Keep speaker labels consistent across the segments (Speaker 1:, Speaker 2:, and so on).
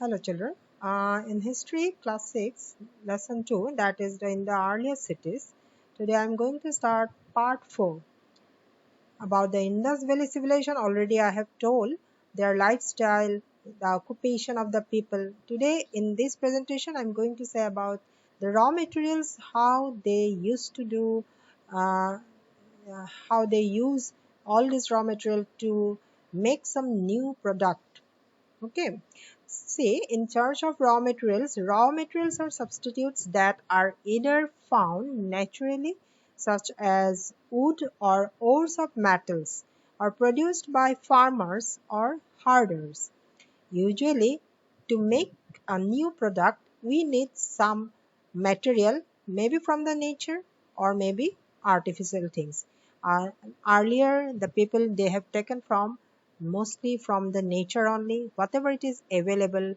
Speaker 1: Hello children. In history class 6 lesson 2, that is in the earlier cities, today I am going to start part 4 about the Indus Valley civilization. Already I have told their lifestyle, the occupation of the people. Today in this presentation I am going to say about the raw materials, how they used to do, uh, how they use all this raw material to make some new product. Okay, see, in charge of raw materials are substitutes that are either found naturally, such as wood or ores of metals, or produced by farmers or herders. Usually, to make a new product, we need some material, maybe from the nature or maybe artificial things. Uh, Earlier, the people they have taken from mostly from the nature only, whatever it is available,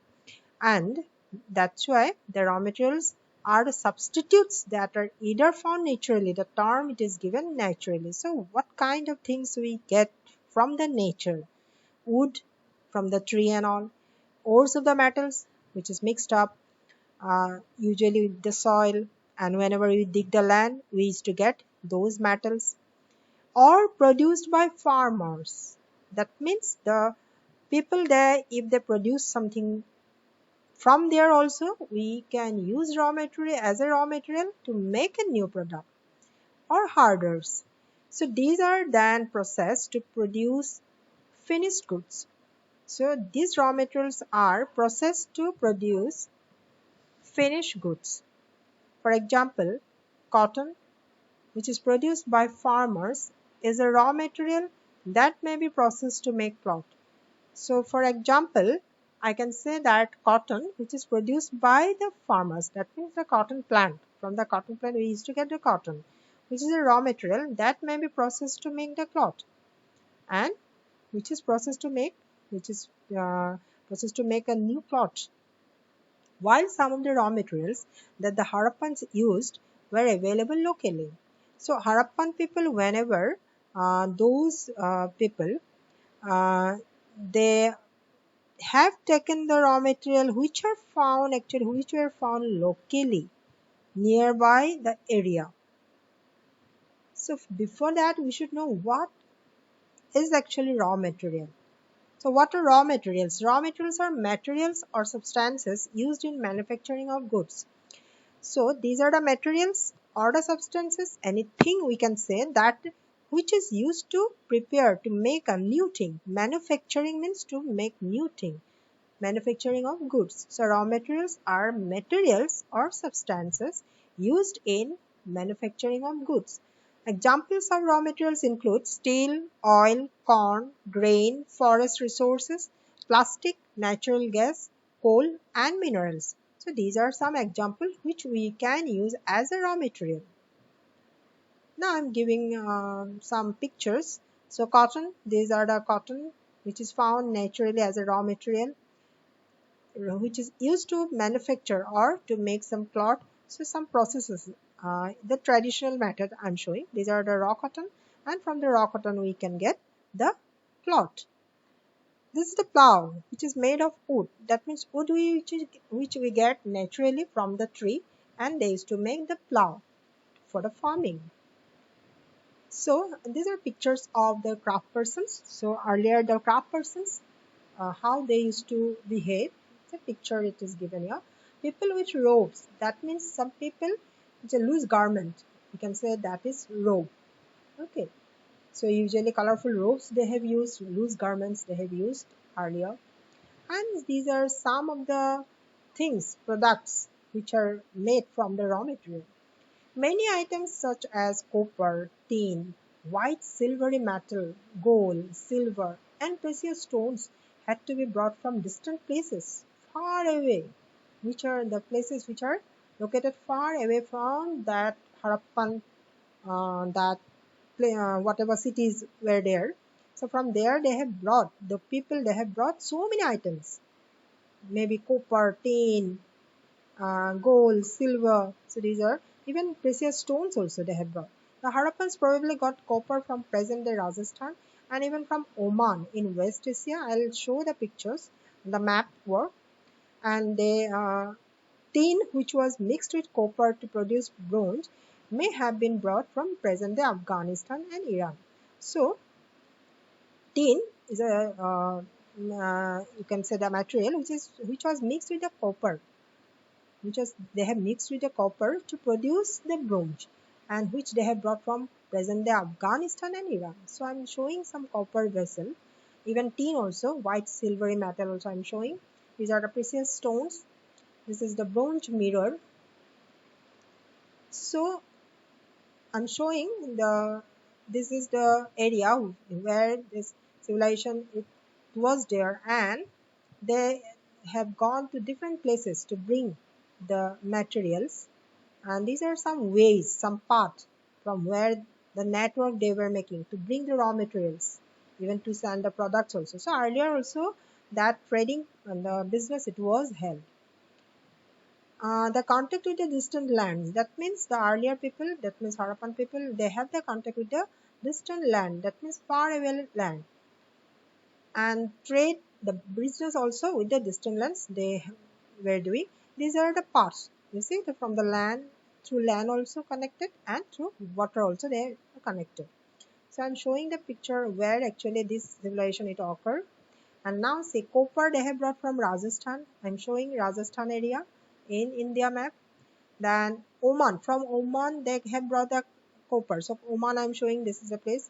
Speaker 1: and that's why the raw materials are the substitutes that are either found naturally. The term it is given naturally. So, what kind of things we get from the nature? Wood from the tree and all, ores of the metals which is mixed up usually with the soil, and whenever we dig the land we used to get those metals, or produced by farmers. That means the people there, if they produce something from there also, we can use raw material as a raw material to make a new product, or herders. So these are then processed to produce finished goods. So these raw materials are processed to produce finished goods. For example, cotton, which is produced by farmers, is a raw material that may be processed to make cloth. So for example, I can say that cotton, which is produced by the farmers, that means the cotton plant. From the cotton plant, we used to get the cotton, which is a raw material that may be processed to make the cloth, and which is processed to make, which is processed to make a new cloth. While some of the raw materials that the Harappans used were available locally. So Harappan people, whenever those people, uh, they have taken the raw material which are found actually, which were found locally nearby the area. So before that, we should know what is actually raw material. So what are raw materials? Raw materials are materials or substances used in manufacturing of goods. So these are the materials or the substances, anything we can say that which is used to prepare, to make a new thing. Manufacturing means to make new thing. Manufacturing of goods. So raw materials are materials or substances used in manufacturing of goods. Examples of raw materials include steel, oil, corn, grain, forest resources, plastic, natural gas, coal, and minerals. So these are some examples which we can use as a raw material. Now I'm giving some pictures. So cotton, these are the cotton which is found naturally as a raw material, which is used to manufacture or to make some cloth. So some processes, the traditional method I'm showing, these are the raw cotton, and from the raw cotton we can get the cloth. This is the plow, which is made of wood. That means wood which we get naturally from the tree, and they used to make the plow for the farming. So these are pictures of the craft persons. So earlier the craft persons, how they used to behave. It's a picture it is given here. People with robes. That means some people with a loose garment. You can say that is robe. Okay. So usually colorful robes they have used, loose garments they have used earlier. And these are some of the things, products which are made from the raw material. Many items such as copper, tin, white silvery metal, gold, silver, and precious stones had to be brought from distant places, far away, which are the places which are located far away from that Harappan, that whatever cities were there. So from there they have brought, the people they have brought so many items, maybe copper, tin, gold, silver. So these are even precious stones also they have brought. The Harappans probably got copper from present-day Rajasthan and even from Oman in West Asia. I'll show the pictures, the map work. and tin which was mixed with copper to produce bronze may have been brought from present-day Afghanistan and Iran. So tin is a you can say the material which was mixed with the copper, they have mixed with the copper to produce the bronze, and which they have brought from present day Afghanistan and Iran. So I'm showing some copper vessel, even tin also, white silvery metal also I'm showing. These are the precious stones. This is the bronze mirror. So I'm showing this is the area where this civilization it was there, and they have gone to different places to bring the materials, and these are some ways, some path from where the network they were making to bring the raw materials, even to sell the products also. So earlier also that trading and the business it was held. The contact with the distant lands, that means the earlier people, that means Harappan people, they have the contact with the distant land, that means far away land, and trade the business also with the distant lands they were doing. These are the parts, you see, from the land, through land also connected, and through water also they are connected. So I'm showing the picture where actually this civilization it occurred. And now see, copper they have brought from Rajasthan. I'm showing Rajasthan area in India map. Then Oman, from Oman they have brought the copper. So Oman I'm showing, this is a place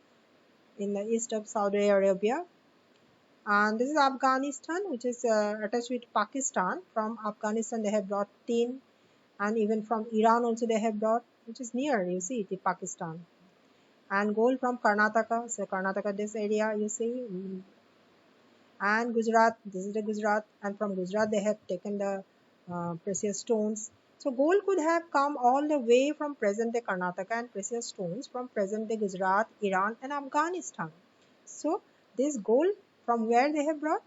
Speaker 1: in the east of Saudi Arabia. And this is Afghanistan, which is attached with Pakistan. From Afghanistan they have brought tin, and even from Iran also they have brought, which is near, you see, the Pakistan. And gold from Karnataka, so Karnataka this area you see. And Gujarat, this is the Gujarat, and from Gujarat they have taken the precious stones. So gold could have come all the way from present day Karnataka, and precious stones from present day Gujarat, Iran and Afghanistan. So this gold from where they have brought?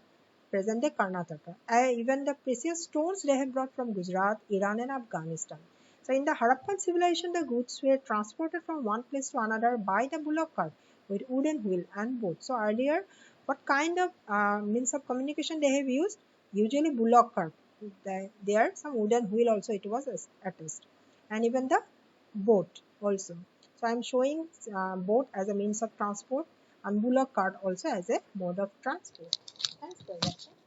Speaker 1: Present day Karnataka. Even the precious stones they have brought from Gujarat, Iran and Afghanistan. So in the Harappan civilization, the goods were transported from one place to another by the bullock cart with wooden wheel and boat. So earlier, what kind of means of communication they have used? Usually bullock cart. There some wooden wheel also it was attached, and even the boat also. So I am showing boat as a means of transport and bullock cart also as a mode of transport. Thanks for watching.